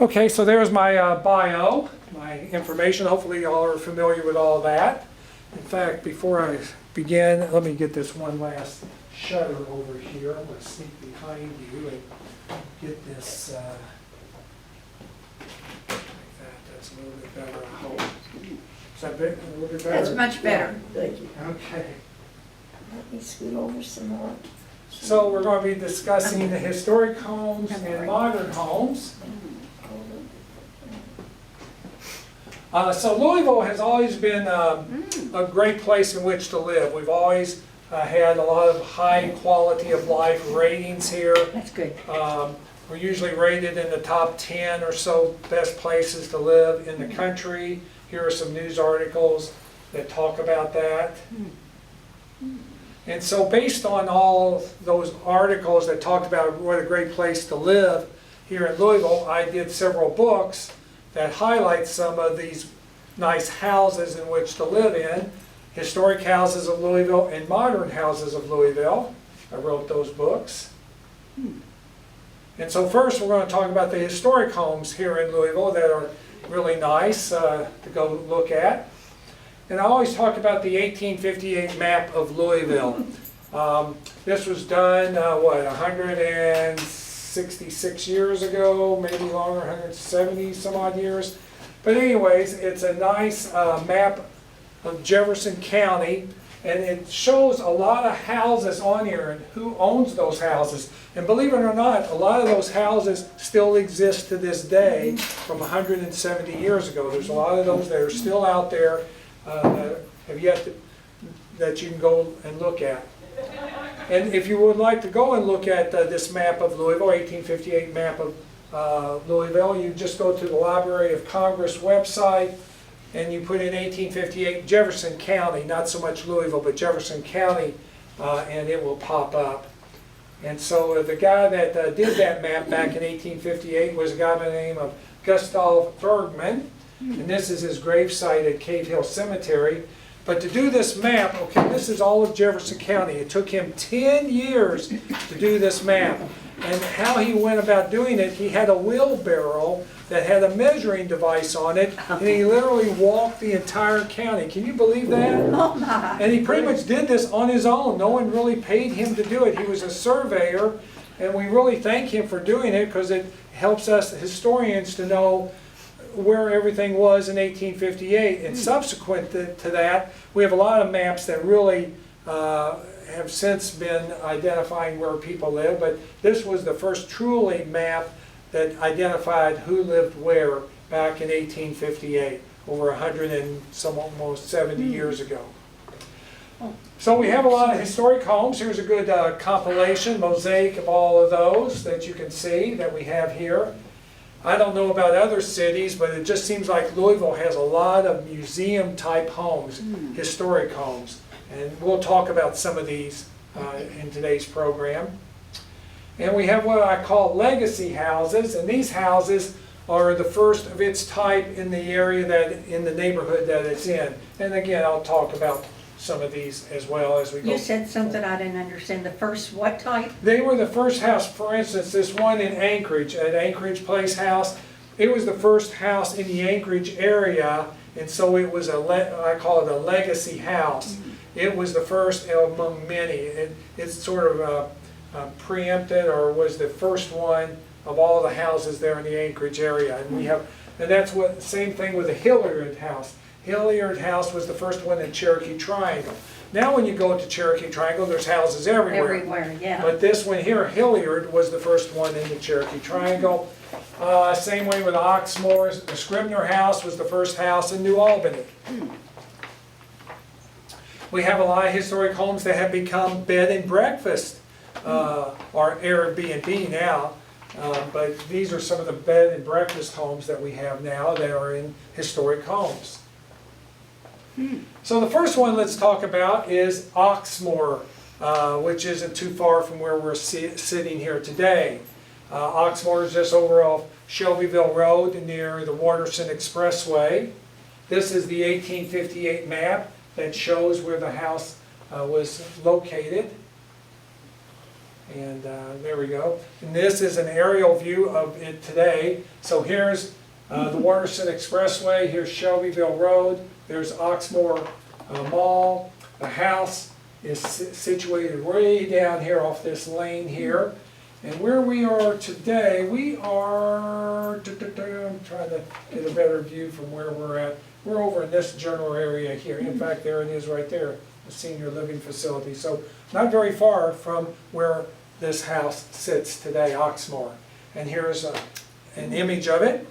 Okay, so there's my bio, my information. Hopefully y'all are familiar with all that. In fact, before I begin, let me get this one last shutter over here. I'm going to sneak behind you and get this like that. That's a little bit better, I hope. Is that big? A little bit better? That's much better. Thank you. Okay. Let me scoot over some more. So we're going to be discussing the historic homes and modern homes. So Louisville has always been a great place in which to live. We've always had a lot of high quality of life ratings here. That's good. We're usually rated in the top 10 or so best places to live in the country. Here are some news articles that talk about that. And so based on all those articles that talked about what a great place to live here in Louisville, I did several books that highlight some of these nice houses in which to live in. Historic houses of Louisville and modern houses of Louisville. I wrote those books. And so first we're going to talk about the historic homes here in Louisville that are really nice to go look at. And I always talk about the 1858 map of Louisville. This was done, 166 years ago, maybe longer, 170 some odd years. But anyways, it's a nice map of Jefferson County, and it shows a lot of houses on here and who owns those houses. And believe it or not, a lot of those houses still exist to this day from 170 years ago. There's a lot of those that are still out there that have yet to, that you can go and look at. And if you would like to go and look at this map of Louisville, 1858 map of Louisville, you just go to the Library of Congress website and you put in 1858 Jefferson County, not so much Louisville, but Jefferson County, and it will pop up. And so the guy that did that map back in 1858 was a guy by the name of Gustav Bergman, and this is his gravesite at Cave Hill Cemetery. But to do this map, okay, this is all of Jefferson County. It took him 10 years to do this map. And how he went about doing it, he had a wheelbarrow that had a measuring device on it, and he literally walked the entire county. Can you believe that? Oh my. And he pretty much did this on his own. No one really paid him to do it. He was a surveyor, and we really thank him for doing it because it helps us historians to know where everything was in 1858. And subsequent to that, we have a lot of maps that really have since been identifying where people live, but this was the first truly map that identified who lived where back in 1858, over 100 and some almost 70 years ago. So we have a lot of historic homes. Here's a good compilation, mosaic of all of those that you can see that we have here. I don't know about other cities, but it just seems like Louisville has a lot of museum type homes, historic homes. And we'll talk about some of these in today's program. And we have what I call legacy houses, and these houses are the first of its type in the area in the neighborhood that it's in. And again, I'll talk about some of these as well as we go. You said something I didn't understand. The first what type? They were the first house, for instance, this one in Anchorage, at Anchorage Place House. It was the first house in the Anchorage area, and so it was I call it a legacy house. It was the first among many. It's sort of preempted, or was the first one of all the houses there in the Anchorage area. And that's what, same thing with the Hilliard House. Hilliard House was the first one in Cherokee Triangle. Now when you go to Cherokee Triangle, there's houses everywhere. Everywhere, yeah. But this one here, Hilliard, was the first one in the Cherokee Triangle. Same way with Oxmoor. The Scribner House was the first house in New Albany. We have a lot of historic homes that have become bed and breakfast, or Airbnb now. But these are some of the bed and breakfast homes that we have now that are in historic homes. So the first one let's talk about is Oxmoor, which isn't too far from where we're sitting here today. Oxmoor is just over off Shelbyville Road near the Waterson Expressway. This is the 1858 map that shows where the house was located. And there we go. And this is an aerial view of it today. So here's the Waterston Expressway, here's Shelbyville Road, there's Oxmoor Mall. The house is situated way down here off this lane here. And where we are today, we are, I'm trying to get a better view from where we're at. We're over in this general area here. In fact, there it is right there, the senior living facility. So not very far from where this house sits today, Oxmoor. And here's an image of it.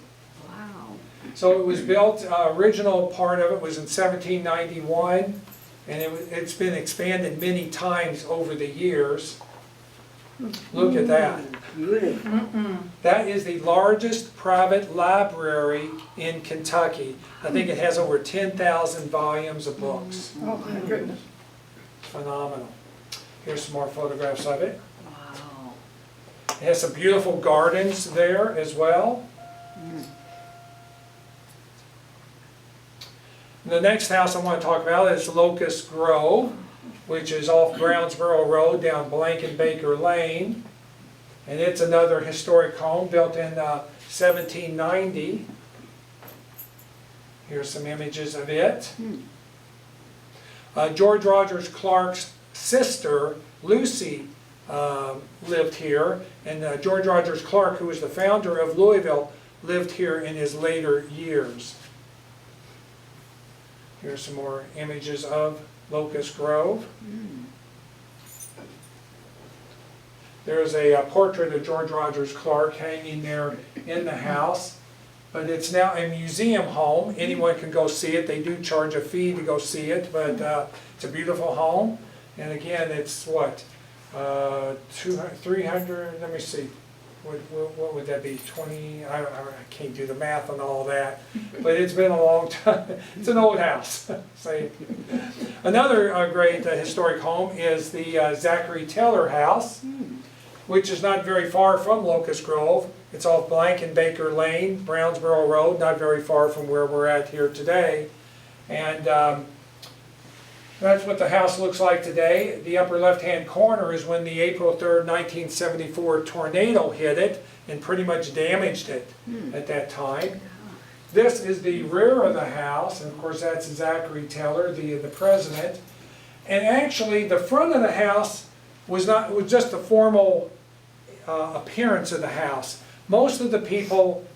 Wow. So it was built, original part of it was in 1791, and it's been expanded many times over the years. Look at that. Beautiful. That is the largest private library in Kentucky. I think it has over 10,000 volumes of books. Oh, my goodness. Phenomenal. Here's some more photographs of it. Wow. It has some beautiful gardens there as well. The next house I want to talk about is Locust Grove, which is off Brownsboro Road down Blankenbaker Lane. And it's another historic home built in 1790. Here's some images of it. George Rogers Clark's sister, Lucy, lived here. And George Rogers Clark, who was the founder of Louisville, lived here in his later years. Here's some more images of Locust Grove. There's a portrait of George Rogers Clark hanging there in the house, but it's now a museum home. Anyone can go see it. They do charge a fee to go see it, but it's a beautiful home. And again, it's what, 300, let me see, what would that be, 20, I can't do the math on all that, but it's been a long time. It's an old house. Another great historic home is the Zachary Taylor House, which is not very far from Locust Grove. It's off Blankenbaker Lane, Brownsboro Road, not very far from where we're at here today. And that's what the house looks like today. The upper left-hand corner is when the April 3rd, 1974 tornado hit it and pretty much damaged it at that time. This is the rear of the house, and of course that's Zachary Taylor, the president. And actually the front of the house was just the formal appearance of the house. Most of the people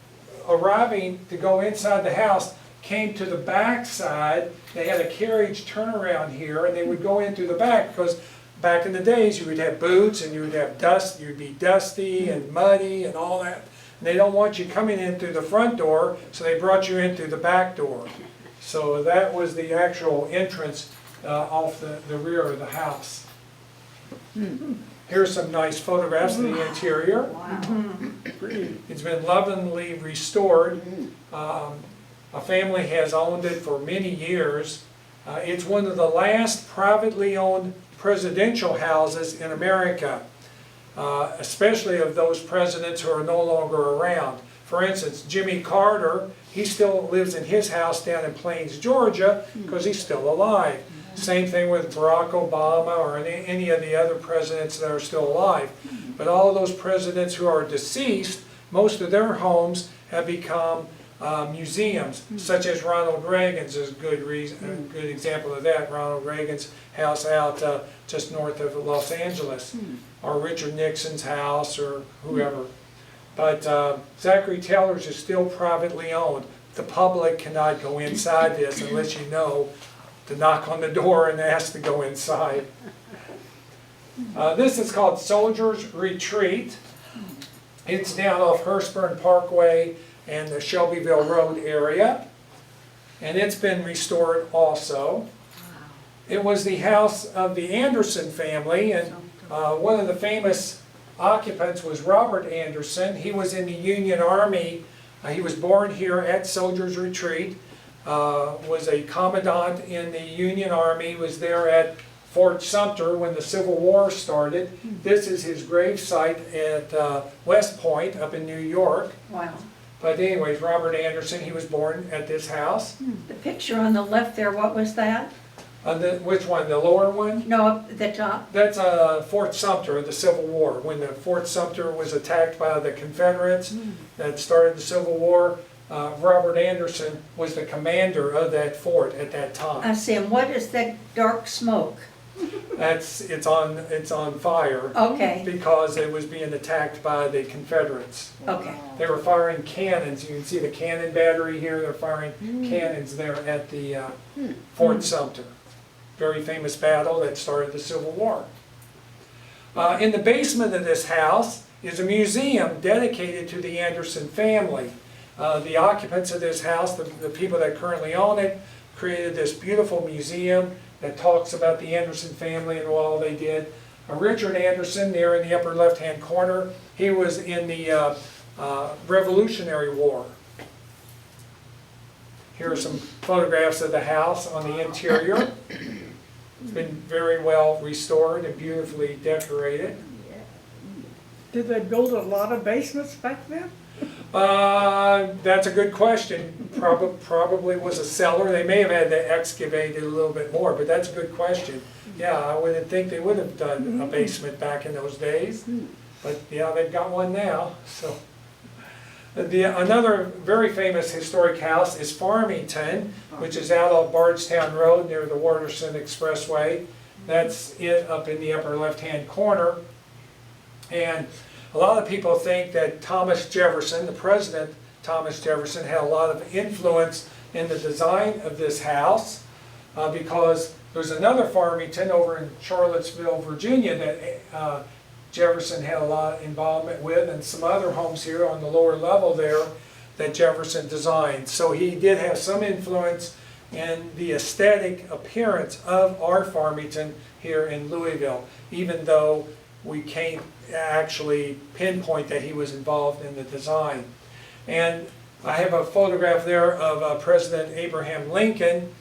arriving to go inside the house came to the back side. They had a carriage turnaround here, and they would go in through the back, because back in the days you would have boots and you would have dust, you'd be dusty and muddy and all that. And they don't want you coming in through the front door, so they brought you in through the back door. So that was the actual entrance off the rear of the house. Here's some nice photographs of the interior. Wow. It's been lovingly restored. A family has owned it for many years. It's one of the last privately owned presidential houses in America, especially of those presidents who are no longer around. For instance, Jimmy Carter, he still lives in his house down in Plains, Georgia, because he's still alive. Same thing with Barack Obama or any of the other presidents that are still alive. But all of those presidents who are deceased, most of their homes have become museums, such as Ronald Reagan's is a good example of that. Ronald Reagan's house out just north of Los Angeles, or Richard Nixon's house, or whoever. But Zachary Taylor's is still privately owned. The public cannot go inside this unless you know to knock on the door and ask to go inside. This is called Soldier's Retreat. It's down off Hurstburn Parkway and the Shelbyville Road area, and it's been restored also. It was the house of the Anderson family, and one of the famous occupants was Robert Anderson. He was in the Union Army. He was born here at Soldier's Retreat, was a commandant in the Union Army, was there at Fort Sumter when the Civil War started. This is his grave site at West Point up in New York. Wow. But anyways, Robert Anderson, he was born at this house. The picture on the left there, what was that? Which one, the lower one? No, up the top? That's Fort Sumter, the Civil War. When the Fort Sumter was attacked by the Confederates that started the Civil War, Robert Anderson was the commander of that fort at that time. I see, and what is that dark smoke? It's on fire Okay, because it was being attacked by the Confederates. okay. They were firing cannons. You can see the cannon battery here. They're firing cannons there at the Fort Sumter. Very famous battle that started the Civil War. In the basement of this house is a museum dedicated to the Anderson family. The occupants of this house, the people that currently own it, created this beautiful museum that talks about the Anderson family and all they did. Richard Anderson, there in the upper left-hand corner, he was in the Revolutionary War. Here are some photographs of the house on the interior. It's been very well restored and beautifully decorated. Did they build a lot of basements back then? That's a good question. Probably was a cellar. They may have had to excavate it a little bit more, but that's a good question. Yeah, I wouldn't think they would have done a basement back in those days, but yeah, they've got one now. So, another very famous historic house is Farmington, which is out on Bardstown Road near the Waterston Expressway. That's it up in the upper left-hand corner. And a lot of people think that Thomas Jefferson, the president Thomas Jefferson, had a lot of influence in the design of this house because there's another Farmington over in Charlottesville, Virginia that Jefferson had a lot of involvement with, and some other homes here on the lower level there that Jefferson designed. So he did have some influence in the aesthetic appearance of our Farmington here in Louisville, even though we can't actually pinpoint that he was involved in the design. And I have a photograph there of President Abraham Lincoln.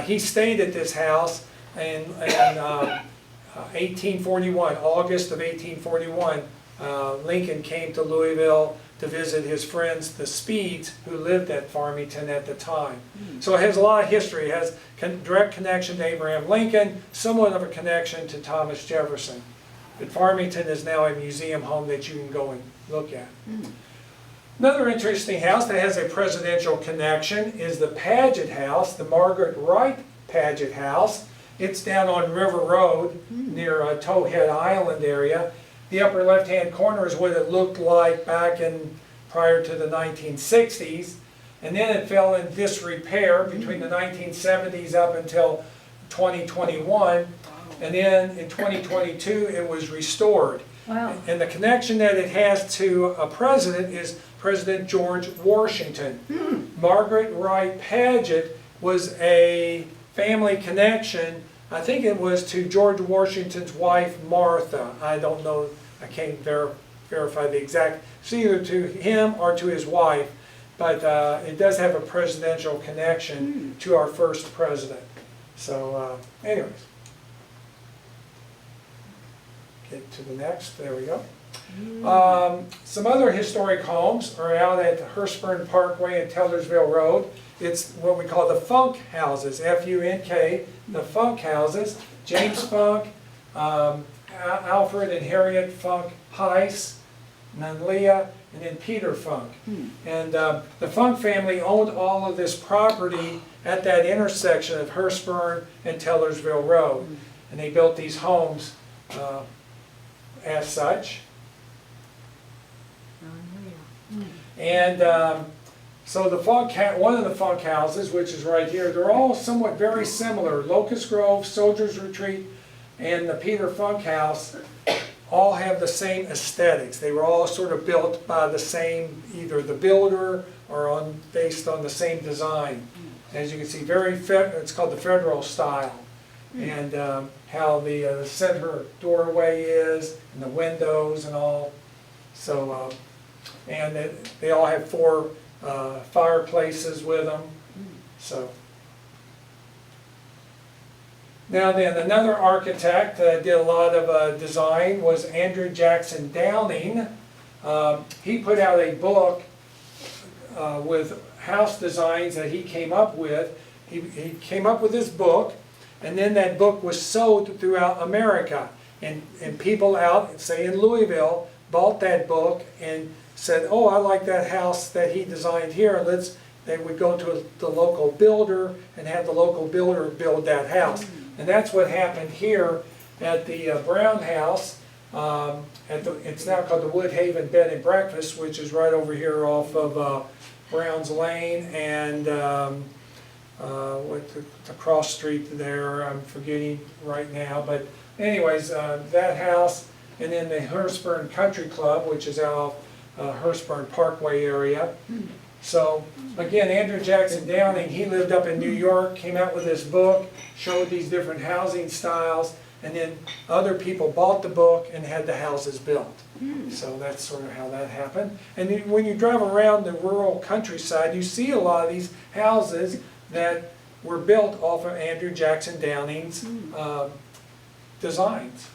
He stayed at this house in 1841, August of 1841. Lincoln came to Louisville to visit his friends, the Speeds, who lived at Farmington at the time. So it has a lot of history. It has direct connection to Abraham Lincoln, somewhat of a connection to Thomas Jefferson. But Farmington is now a museum home that you can go and look at. Another interesting house that has a presidential connection is the Paget House, the Margaret Wright Paget House. It's down on River Road near Towhead Island area. The upper left-hand corner is what it looked like back in prior to the 1960s. And then it fell in disrepair between the 1970s up until 2021. And then in 2022, it was restored. Wow. And the connection that it has to a president is President George Washington. Margaret Wright Paget was a family connection. I think it was to George Washington's wife, Martha. I don't know, I can't verify the exact, it's either to him or to his wife, but it does have a presidential connection to our first president. So anyways. Get to the next, there we go. Some other historic homes are out at Hurstburn Parkway and Tellersville Road. It's what we call the Funk houses, F-U-N-K, the Funk houses. James Funk, Alfred and Harriet Funk Heiss, and then Leah, and then Peter Funk. And the Funk family owned all of this property at that intersection of Hurstburn and Tellersville Road. And they built these homes as such. And so the one of the Funk houses, which is right here, they're all somewhat very similar. Locust Grove, Soldier's Retreat, and the Peter Funk house all have the same aesthetics. They were all sort of built by the same, either the builder or based on the same design. As you can see, it's called the Federal style. And how the center doorway is, and the windows and all. So, and they all have 4 fireplaces with them. So, now then, another architect that did a lot of design was Andrew Jackson Downing. He put out a book with house designs that he came up with. He came up with this book, And then that book was sold throughout America. And people out, say in Louisville, bought that book and said, oh, I like that house that he designed here. They would go to the local builder and have the local builder build that house. And that's what happened here at the Brown House. It's now called the Woodhaven Bed and Breakfast, which is right over here off of Brown's Lane and with the cross street there, I'm forgetting right now. But anyways, that house, and then the Hurstburn Country Club, which is out of Hurstburn Parkway area. So again, Andrew Jackson Downing, he lived up in New York, came out with this book, showed these different housing styles, and then other people bought the book and had the houses built. So that's sort of how that happened. And when you drive around the rural countryside, you see a lot of these houses that were built off of Andrew Jackson Downing's designs.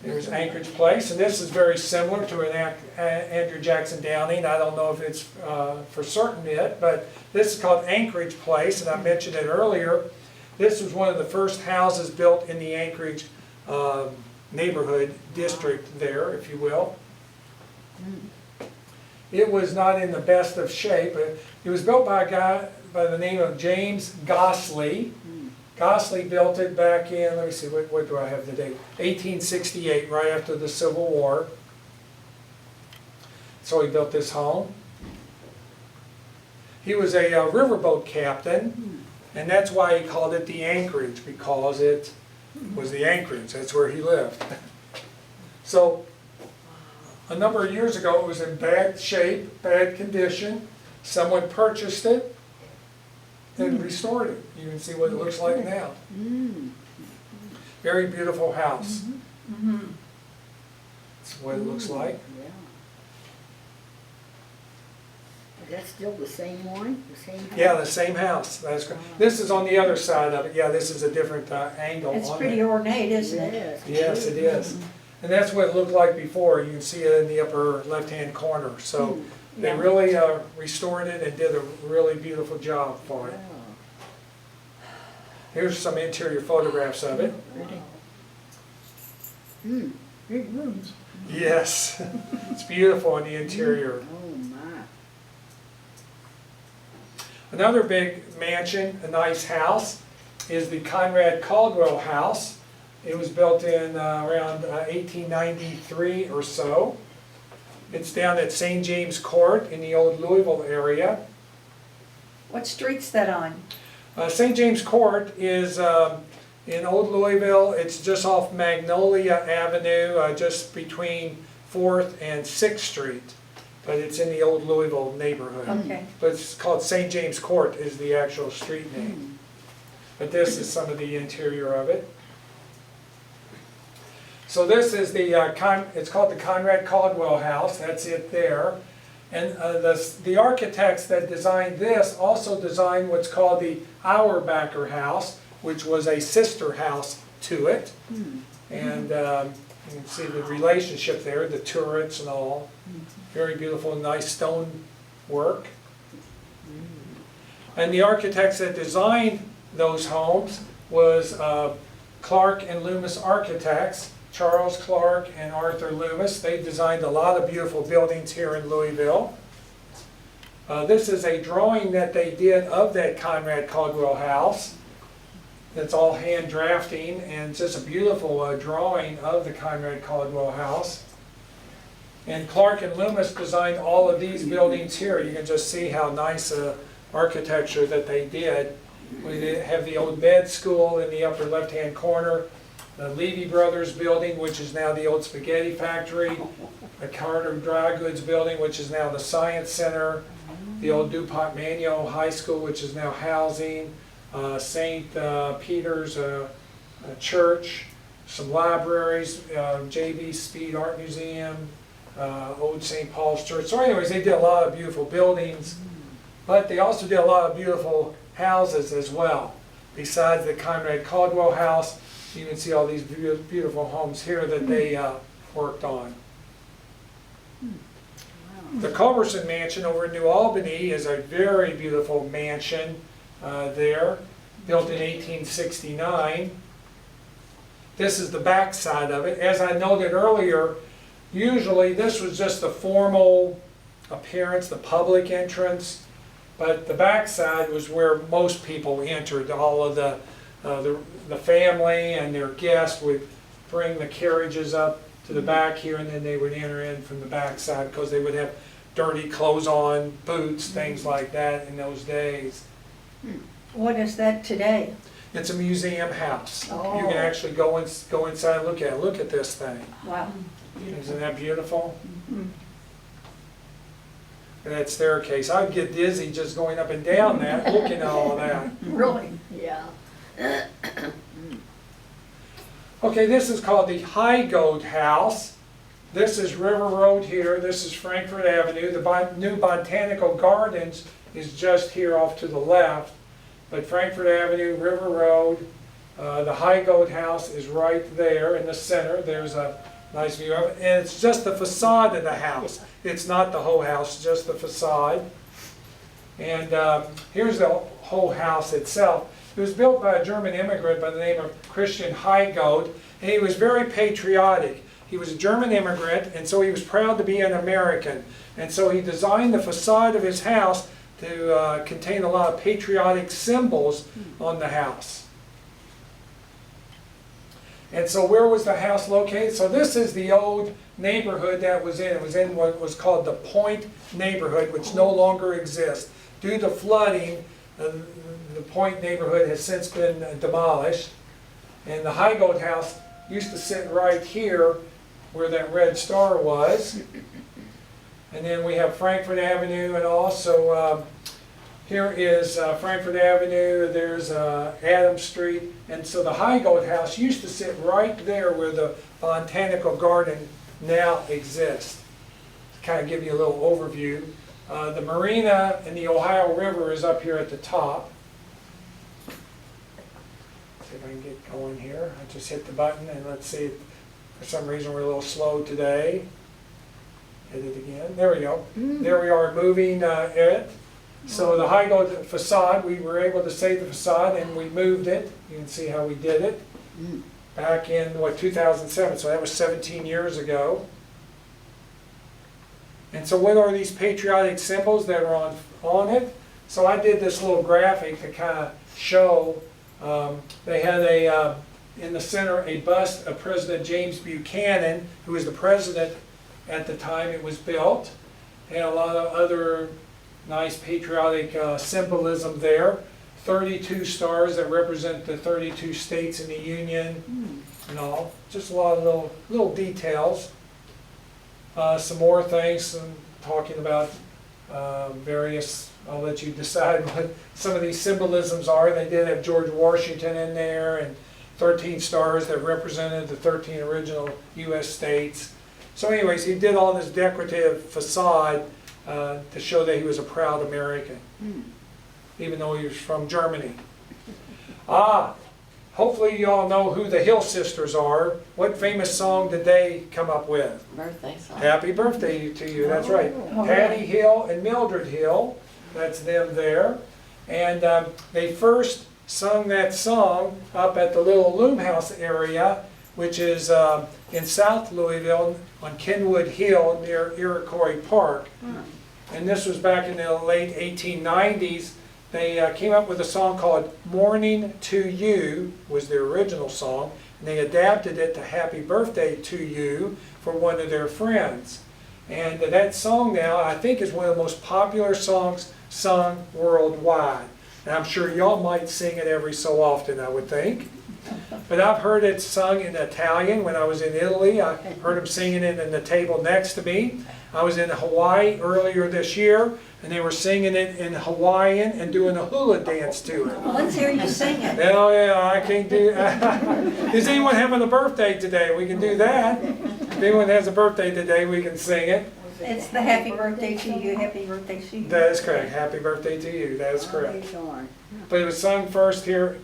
There's Anchorage Place, and this is very similar to an Andrew Jackson Downing. I don't know if it's for certain yet, but this is called Anchorage Place, and I mentioned it earlier. This was one of the first houses built in the Anchorage neighborhood district there, if you will. It was not in the best of shape. It was built by a guy by the name of James Gosling. Gosling built it back in, let me see, what do I have the date? 1868, right after the Civil War. So he built this home. He was a riverboat captain, and that's why he called it the Anchorage, because it was the Anchorage. That's where he lived. So a number of years ago, it was in bad shape, bad condition. Someone purchased it and restored it. You can see what it looks like now. Very beautiful house. That's what it looks like. Yeah. Is that still the same one? The same house? Yeah, the same house. That's correct. This is on the other side of it. Yeah, this is a different angle It's on pretty it. ornate, isn't it? Yes. Yes, it is. And that's what it looked like before. You can see it in the upper left-hand corner. So they Yeah. really restored it and did a really beautiful job for it. Wow. Here's some interior photographs of it. Big rooms. Yes, it's beautiful in the interior. Oh my. Another big mansion, a nice house, is the Conrad Caldwell House. It was built in around 1893 or so. It's down at St. James Court in the old Louisville area. What street's that on? St. James Court is in Old Louisville. It's just off Magnolia Avenue, just between 4th and 6th Street. But it's in the Old Louisville neighborhood. Okay. But it's called St. James Court is the actual street name. But this is some of the interior of it. So this is it's called the Conrad Caldwell House. That's it there. And the architects that designed this also designed what's called the Auerbacher House, which was a sister house to it. And you can see the relationship there, the turrets and all. Very beautiful, nice stone work. And the architects that designed those homes was Clark and Loomis Architects. Charles Clark and Arthur Loomis. They designed a lot of beautiful buildings here in Louisville. This is a drawing that they did of that Conrad Caldwell House. It's all hand drafting, and it's just a beautiful drawing of the Conrad Caldwell House. And Clark and Loomis designed all of these buildings here. You can just see how nice architecture that they did. We have the old med school in the upper left-hand corner. The Levy Brothers building, which is now the old spaghetti factory, the Carter Dry Goods building, which is now the Science Center, the old DuPont Manual High School, which is now housing, St. Peter's Church, some libraries, J.B. Speed Art Museum, old St. Paul's Church. So anyways, they did a lot of beautiful buildings, but they also did a lot of beautiful houses as well. Besides the Conrad Caldwell House, you can see all these beautiful homes here that they worked on. The Culberson Mansion over in New Albany is a very beautiful mansion there. built in 1869. This is the back side of it. As I noted earlier, usually this was just the formal appearance, the public entrance, but the back side was where most people entered. All of the family and their guests would bring the carriages up to the back here, and then they would enter in from the back side because they would have dirty clothes on, boots, things like that in those days. What is that today? It's a museum house. You Oh. can actually go inside and look at it. Look at this thing. Wow. Isn't that beautiful? And that staircase, I'd get dizzy just going up and down that, looking at all of that. Really? Yeah. Okay, this is called the High Goat House. This is River Road here. This is Frankfurt Avenue. The new Botanical Gardens is just here off to the left. But Frankfurt Avenue, River Road, the High Goat House is right there in the center. There's a nice view of it. And it's just the facade of the house. It's not the whole house, just the facade. And here's the whole house itself. It was built by a German immigrant by the name of Christian Heigold, and he was very patriotic. He was a German immigrant, and so he was proud to be an American. And so he designed the facade of his house to contain a lot of patriotic symbols on the house. And so where was the house located? So this is the old neighborhood that was in. It was in what was called the Point neighborhood, which no longer exists. Due to flooding, the Point neighborhood has since been demolished. And the Heigold house used to sit right here where that red star was. And then we have Frankfurt Avenue, and also here is Frankfurt Avenue, there's Adams Street. And so the Heigold house used to sit right there where the Botanical Garden now exists. To kind of give you a little overview. The marina and the Ohio River is up here at the top. See if I can get going here. I just hit the button, and let's see if for some reason we're a little slow today. Hit it again. There we go. There we are moving it. So the Heigold facade, we were able to save the facade, and we moved it. You can see how we did it back in, 2007. So that was 17 years ago. And so what are these patriotic symbols that are on it? So I did this little graphic to kind of show, they had in the center a bust of President James Buchanan, who was the president at the time it was built. And a lot of other nice patriotic symbolism there. 32 stars that represent the 32 states in the Union and all. Just a lot of little details. Some more things, talking about various, I'll let you decide what some of these symbolisms are. They did have George Washington in there, and 13 stars that represented the 13 original U.S. states. So anyways, he did all this decorative facade to show that he was a proud American, even though he was from Germany. Hopefully you all know who the Hill Sisters are. What famous song did they come up with? Birthday song. Happy birthday to you, that's right. Patty Hill and Mildred Hill, that's them there. And they first sung that song up at the little Loom House area, which is in South Louisville on Kenwood Hill near Iroquois Park. And this was back in the late 1890s. They came up with a song called Morning to You, was their original song, and they adapted it to Happy Birthday to You for one of their friends. And that song now, I think, is one of the most popular songs sung worldwide. And I'm sure y'all might sing it every so often, I would think. But I've heard it sung in Italian when I was in Italy. I heard them singing it in the table next to me. I was in Hawaii earlier this year, and they were singing it in Hawaiian and doing a hula dance to it. Let's hear you sing it. Oh yeah, I can't do. Is anyone having a birthday today? We can do that. If anyone has a birthday today, we can sing it. It's the happy birthday to you, happy birthday to you. That is correct. Happy birthday to you. That is correct. Darn. But it was sung first here,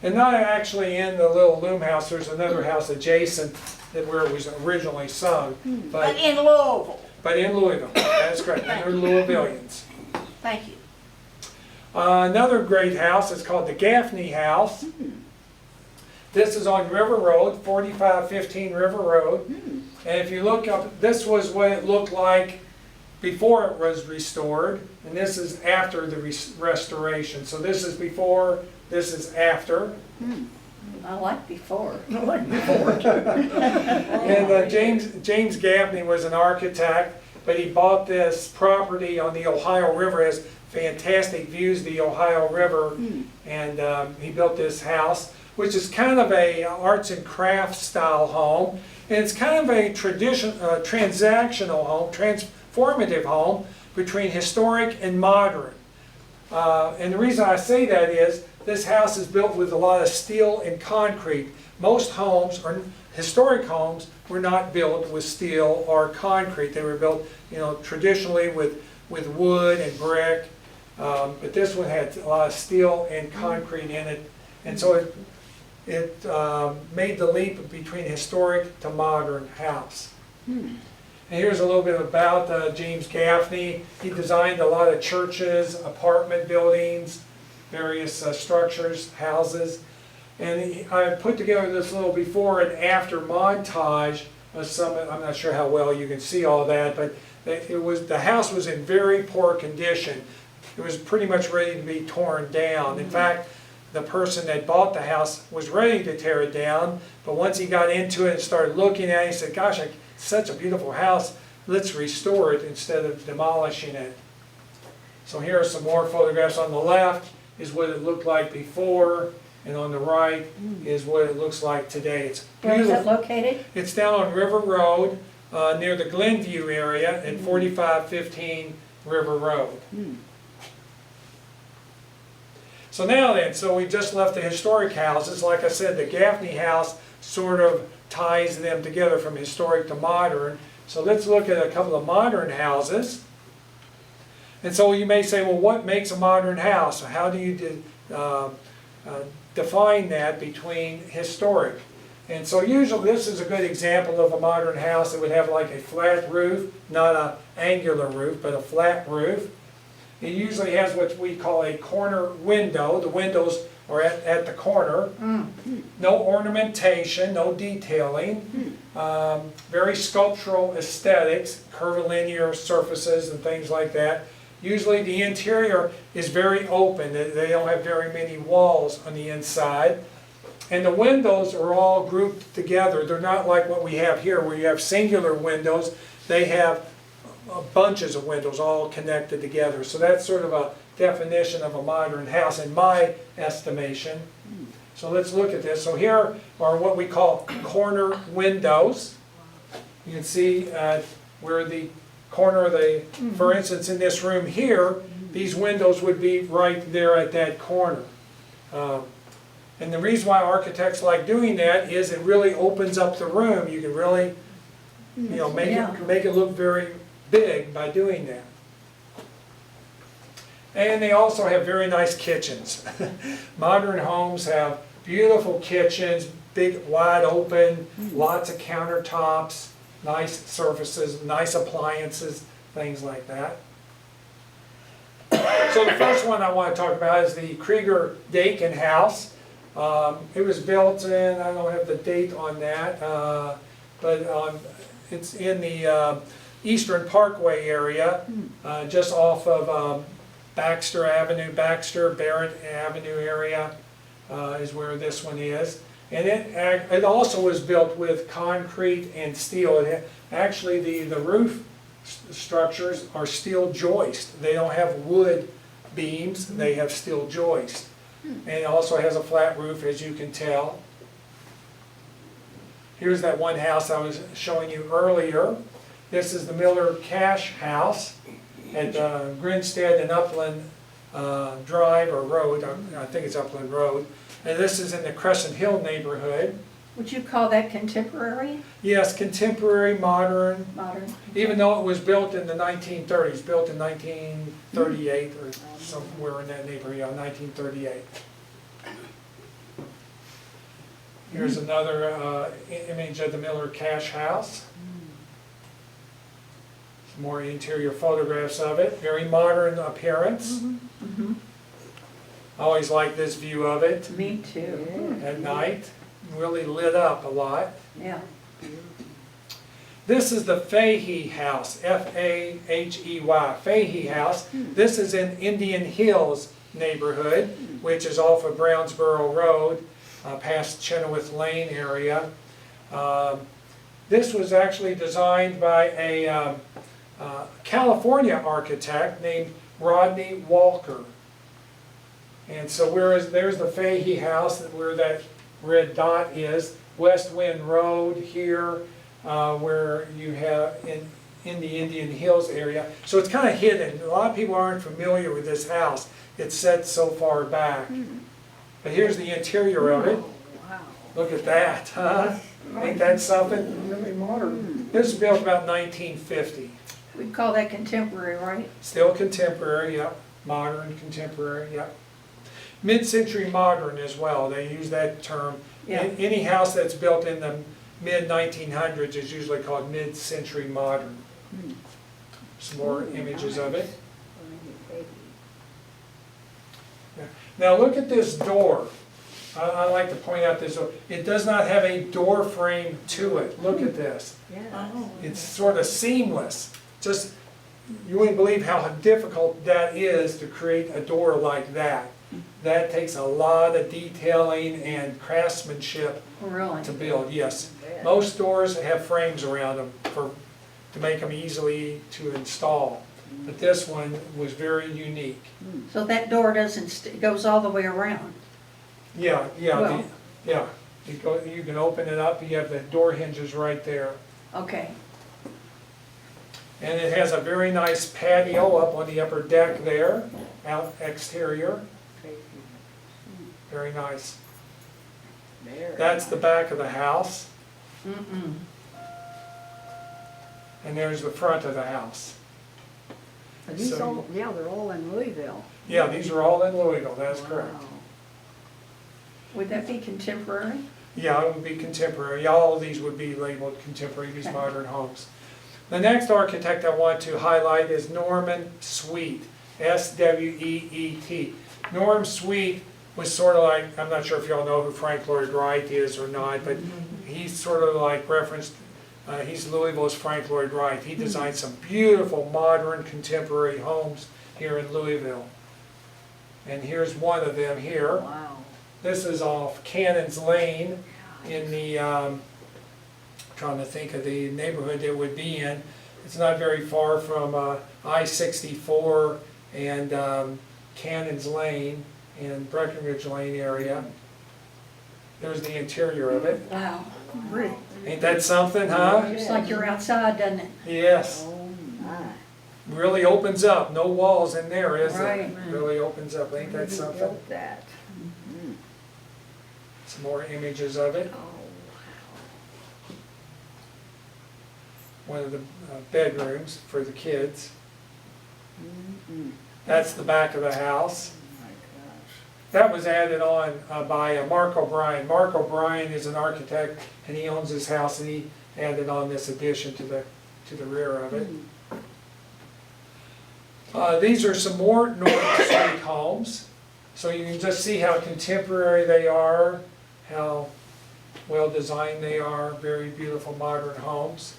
and not actually in the little Loom House. There's another house adjacent where it was originally sung. But in Louisville. But in Louisville. That's correct. And they're Louisvillians. Thank you. Another great house is called the Gaffney House. This is on River Road, 4515 River Road. And if you look up, this was what it looked like before it was restored, and this is after the restoration. So this is before, this is after. I like before. Like before. And James Gaffney was an architect, but he bought this property on the Ohio River. It has fantastic views of the Ohio River, and he built this house, which is kind of a arts and crafts style home, and it's kind of a transactional home, transformative home between historic and modern. And the reason I say that is this house is built with a lot of steel and concrete. Most homes, or historic homes, were not built with steel or concrete. They were built, traditionally with wood and brick. But this one had a lot of steel and concrete in it, and so it made the leap between historic to modern house. And here's a little bit about James Gaffney. He designed a lot of churches, apartment buildings, various structures, houses. And I put together this little before and after montage of some, I'm not sure how well you can see all that, but the house was in very poor condition. It was pretty much ready to be torn down. In fact, the person that bought the house was ready to tear it down, but once he got into it and started looking at it, he said, gosh, it's such a beautiful house, let's restore it instead of demolishing it. So here are some more photographs. On the left is what it looked like before, and on the right is what it looks like today. It's Where is beautiful. it located? It's down on River Road, near the Glenview area at 4515 River Road. So now then, so we just left the historic houses. Like I said, the Gaffney house sort of ties them together from historic to modern. So let's look at a couple of modern houses. And so you may say, well, what makes a modern house? How do you define that between historic? And so usually this is a good example of a modern house that would have like a flat roof, not an angular roof, but a flat roof. It usually has what we call a corner window. The windows are at the corner. No ornamentation, no detailing. Very sculptural aesthetics, curvilinear surfaces and things like that. Usually the interior is very open. They don't have very many walls on the inside. And the windows are all grouped together. They're not like what we have here where you have singular windows. They have bunches of windows all connected together. So that's sort of a definition of a modern house in my estimation. So let's look at this. So here are what we call corner windows. You can see where the corner of the, for instance in this room here, these windows would be right there at that corner. And the reason why architects like doing that is it really opens up the room. You can really, make it look very big by doing that. And they also have very nice kitchens. Modern homes have beautiful kitchens, big, wide open, lots of countertops, nice surfaces, nice appliances, things like that. So the first one I want to talk about is the Krieger-Dakin house. It was built in, I don't have the date on that, but it's in the Eastern Parkway area, just off of Baxter Avenue, Barrett Avenue area is where this one is. And it also was built with concrete and steel. Actually, the roof structures are steel joist. They don't have wood beams, they have steel joist. And it also has a flat roof, as you can tell. Here's that one house I was showing you earlier. This is the Miller Cash House at Grinstead and Upland Drive or Road. I think it's Upland Road. And this is in the Crescent Hill neighborhood. Would you call that contemporary? Yes, contemporary, modern. Modern? Even though it was built in the 1930s, built in 1938 or somewhere in that neighborhood, 1938. Here's another image of the Miller Cash House. Some more interior photographs of it. Very modern appearance. I always like this view of it Me too. at night, really lit up a lot. Yeah. This is the Fahey House, F-A-H-E-Y, Fahey House. This is in Indian Hills neighborhood, which is off of Brownsboro Road, past Chenoweth Lane area. This was actually designed by a California architect named Rodney Walker. And so there's the Fahey House, where that red dot is, West Wind Road here, where you have in the Indian Hills area. So it's kind of hidden. A lot of people aren't familiar with this house. It's set so far back. But here's the interior of it. Wow. Look at that, huh? Ain't that something? Really modern. This was built about 1950. We'd call that contemporary, right? Still contemporary, yep. Modern, contemporary, yep. Mid-century modern as well. They use that term. Yeah. Any house that's built in the mid-1900s is usually called mid-century modern. Some more images of it. Now look at this door. I like to point out this door. It does not have a door frame to it. Look at this. Yeah. It's sort of seamless. Just, you wouldn't believe how difficult that is to create a door like that. That takes a lot of detailing and craftsmanship Really? to build, yes. Most doors have frames around them to make them easily to install. But this one was very unique. So that door it goes all the way around? Yeah, yeah, Well- yeah. You can open it up, you have the door hinges right there. Okay. And it has a very nice patio up on the upper deck there, out exterior. Very nice. That's the back of the house, Mm-mm. and there's the front of the house. Are these So- all, yeah, they're all in Louisville. Yeah, these are all in Louisville, that's correct. Wow. Would that be contemporary? Yeah, it would be contemporary. All of these would be labeled contemporary, these modern homes. The next architect I want to highlight is Norman Sweet, S-W-E-E-T. Norm Sweet was sort of like, I'm not sure if y'all know who Frank Lloyd Wright is or not, but he's sort of like referenced, he's Louisville's Frank Lloyd Wright. He designed some beautiful modern contemporary homes here in Louisville. And here's one of them here. Wow. This is off Cannons Lane in the, trying to think of the neighborhood it would be in. It's not very far from I-64 and Cannons Lane and Breckenridge Lane area. There's the interior of it. Wow. Brick. Ain't that something, huh? Just like you're outside, doesn't it? Yes. Oh my. Really opens up. No walls in there, is Right. it? Really opens up. Ain't that Who something? built that? Some more images of it. Oh, One of the bedrooms for the kids. wow. That's the back of the house. Oh my gosh. That was added on by Mark O'Brien. Mark O'Brien is an architect, and he owns this house, and he added on this addition to the rear of it. These are some more North Street homes, so you can just see how contemporary they are, how well designed they are. Very beautiful modern homes.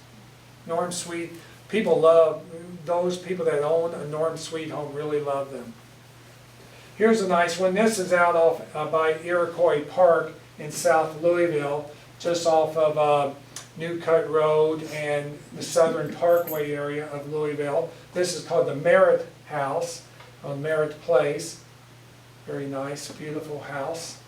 Norm Suite, people love, those people that own a Norm Suite home really love them. Here's a nice one. This is out off by Iroquois Park in South Louisville, just off of New Cut Road and the Southern Parkway area of Louisville. This is called the Merritt House on Merritt Place. Very nice, beautiful house.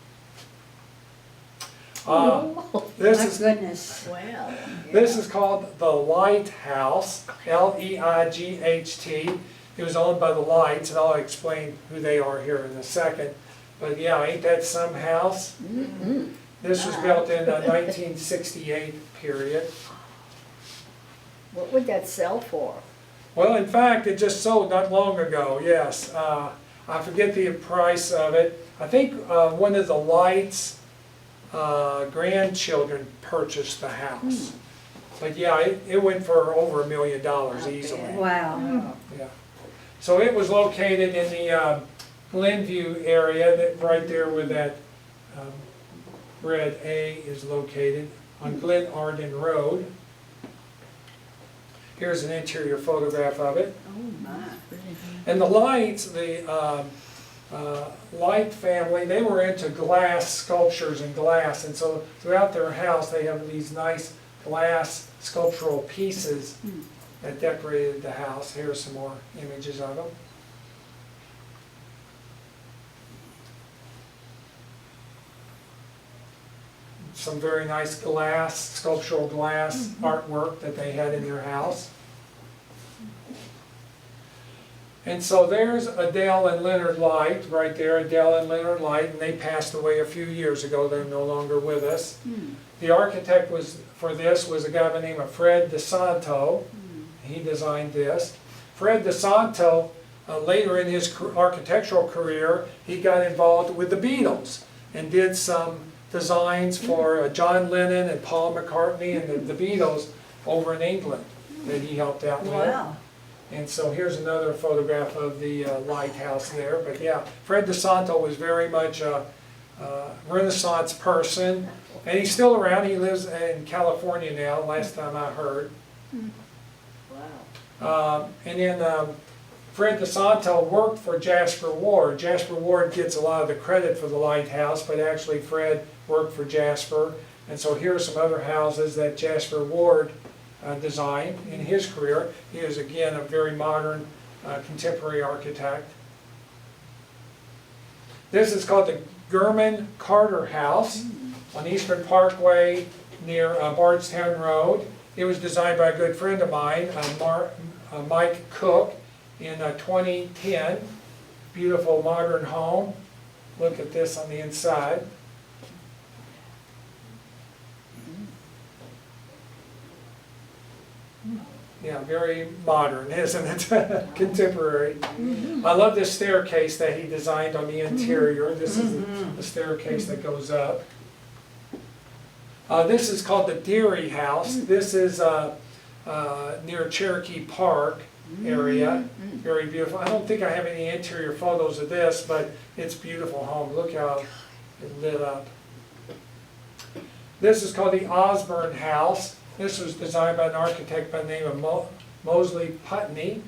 This My is goodness. Well. This is called the Lighthouse, L-E-I-G-H-T. It was owned by the Lights, and I'll explain who they are here in a second. But yeah, ain't that some house? This was built in the 1968 period. What would that sell for? Well, in fact, it just sold not long ago, yes. I forget the price of it. I think one of the Lights' grandchildren purchased the house. But yeah, it went for over $1 million easily. Wow. Yeah. So it was located in the Glenview area, that right there where that red A is located, on Glen Arden Road. Here's an interior photograph of it. Oh, my. And the Lights, the Light family, they were into glass sculptures and glass, and so throughout their house they have these nice glass sculptural pieces that decorated the house. Here's some more images of them. Some very nice glass, sculptural glass artwork that they had in their house. And so there's Adele and Leonard Light, right there, Adele and Leonard Light, and they passed away a few years ago. They're no longer with us. The architect for this was a guy by the name of Fred DeSanto. He designed this. Fred DeSanto, later in his architectural career, he got involved with the Beatles and did some designs for John Lennon and Paul McCartney and the Beatles over in England that he helped out with. Wow. And so here's another photograph of the lighthouse there. But yeah, Fred DeSanto was very much a Renaissance person, and he's still around. He lives in California now, last time I heard. Wow. And then Fred DeSanto worked for Jasper Ward. Jasper Ward gets a lot of the credit for the lighthouse, but actually Fred worked for Jasper. And so here are some other houses that Jasper Ward designed in his career. He is, again, a very modern, contemporary architect. This is called the Gurman Carter House on Eastern Parkway near Bardstown Road. It was designed by a good friend of mine, Mike Cook, in 2010. Beautiful modern home. Look at this on the inside. Yeah, very modern, isn't it? Contemporary. I love this staircase that he designed on the interior. This is the staircase that goes up. This is called the Deary House. This is near Cherokee Park area. Very beautiful. I don't think I have any interior photos of this, but it's a beautiful home. Look how it lit up. This is called the Osborne House. This was designed by an architect by the name of Mosley Putney.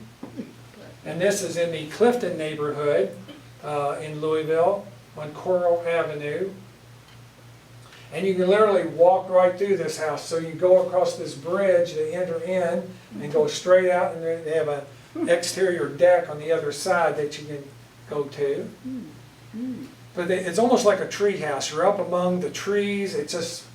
And this is in the Clifton neighborhood in Louisville on Coral Avenue. And you can literally walk right through this house. So you go across this bridge to enter in and go straight out, and they have an exterior deck on the other side that you can go to. But it's almost like a tree house. You're up among the trees. It's just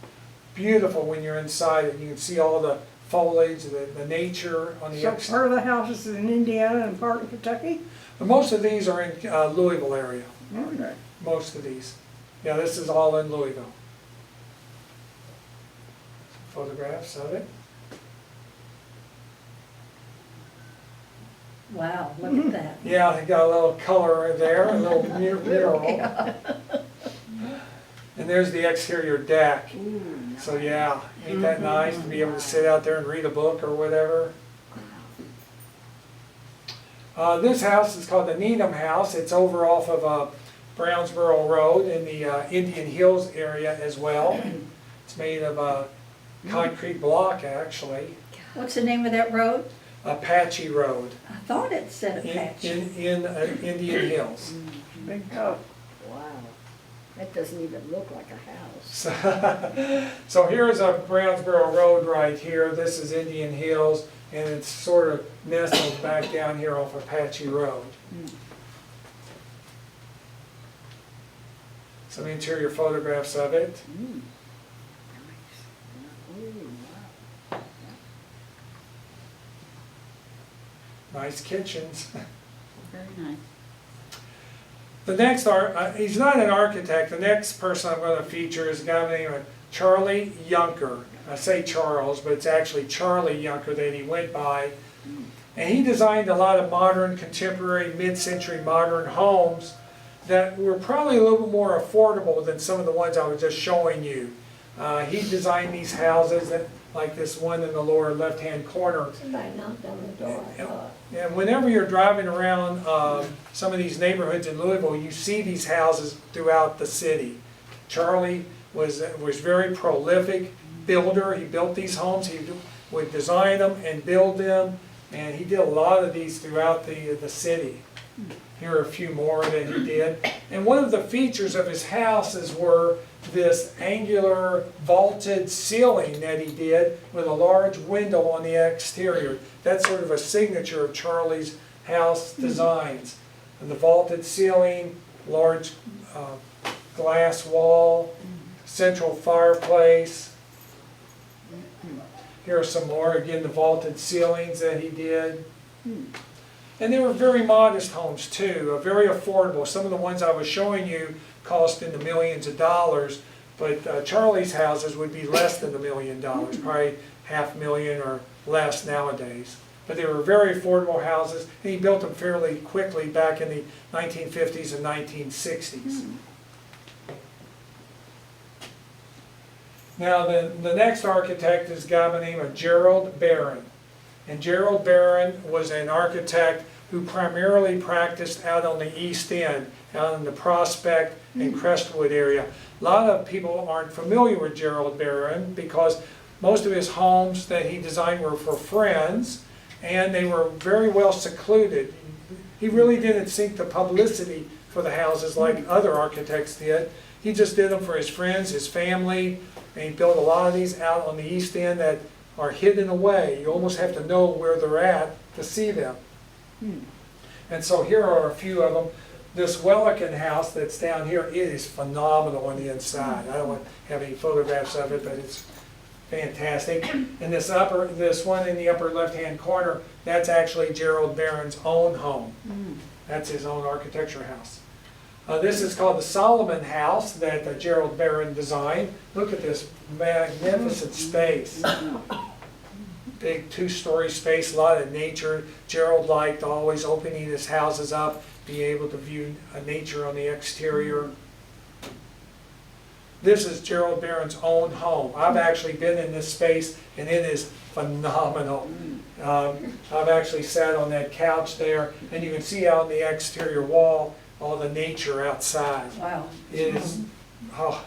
beautiful when you're inside it. You can see all the foliage, the nature on the So exterior. part of the house is in Indiana and part in Kentucky? Most of these are in Louisville area. Okay. Most of these. Yeah, this is all in Louisville. Photographs of it. Wow, look at that. Yeah, they got a little color there, a little mural. And there's the exterior deck. So yeah, ain't that nice to be able to sit out there and read a book or whatever. This house is called the Needham House. It's over off of Brownsboro Road in the Indian Hills area as well. It's made of concrete block, actually. What's the name of that road? Apache Road I thought it said Apache. in Indian Hills. Big house. Wow. That doesn't even look like a house. So here's a Brownsboro Road right here. This is Indian Hills, and it's sort of nestled back down here off Apache Road. Some interior photographs of it. Nice. Oh, wow. Nice kitchens. Very nice. The next he's not an architect. The next person I'm going to feature is a guy named Charlie Yunker. I say Charles, but it's actually Charlie Yunker that he went by. And he designed a lot of modern, contemporary, mid-century modern homes that were probably a little bit more affordable than some of the ones I was just showing you. He designed these houses that like this one in the lower left-hand corner. Somebody knocked on the door, I thought. And whenever you're driving around some of these neighborhoods in Louisville, you see these houses throughout the city. Charlie was very prolific builder. He built these homes. He would design them and build them, and he did a lot of these throughout the city. Here are a few more that he did. And one of the features of his houses were this angular vaulted ceiling that he did with a large window on the exterior. That's sort of a signature of Charlie's house designs. And the vaulted ceiling, large glass wall, central fireplace. Here are some more, again, the vaulted ceilings that he did. And they were very modest homes too, very affordable. Some of the ones I was showing you cost in the millions of dollars, but Charlie's houses would be less than $1 million, probably $500,000 or less nowadays. But they were very affordable houses, and he built them fairly quickly back in the 1950s and 1960s. Now the next architect is a guy by the name of Gerald Barron. And Gerald Barron was an architect who primarily practiced out on the East End, out in the Prospect and Crestwood area. A lot of people aren't familiar with Gerald Barron because most of his homes that he designed were for friends, and they were very well secluded. He really didn't seek the publicity for the houses like other architects did. He just did them for his friends, his family, and he built a lot of these out on the East End that are hidden away. You almost have to know where they're at to see them. And so here are a few of them. This Wellican house that's down here, it is phenomenal on the inside. I don't have any photographs of it, but it's fantastic. And this one in the upper left-hand corner, that's actually Gerald Barron's own home. That's his own architecture house. This is called the Solomon House that Gerald Barron designed. Look at this magnificent space. Big two-story space, a lot of nature. Gerald liked always opening his houses up, be able to view nature on the exterior. This is Gerald Barron's own home. I've actually been in this space, and it is phenomenal. I've actually sat on that couch there, and you can see out on the exterior wall all the nature outside. Wow. It is, oh,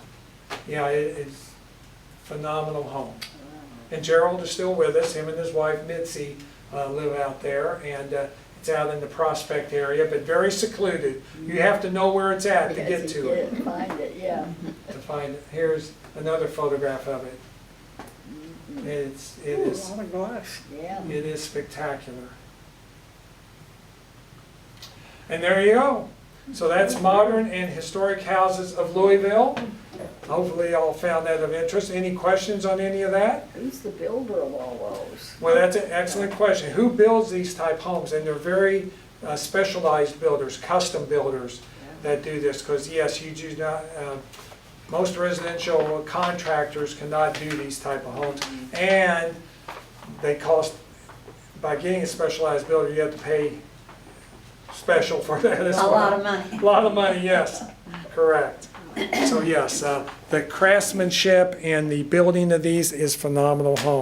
yeah, it is phenomenal home. And Gerald is still with us. Him and his wife Mitzi live out there, and it's out in the Prospect area, but very secluded. You have to know where it's at to get to it. Find it, yeah. To find it. Here's another photograph of it. It A is lot of glass. Yeah. it is spectacular. And there you go. So that's modern and historic houses of Louisville. Hopefully you all found that of interest. Any questions on any of that? Who's the builder of all those? Well, that's an excellent question. Who builds these type homes? And they're very specialized builders, custom builders that do this. Because yes, you do not, most residential contractors cannot do these type of homes. And they cost, by getting a specialized builder, you have to pay special for that as A well. lot of money. A lot of money, yes, correct. So yes, the craftsmanship and the building of these is phenomenal homes.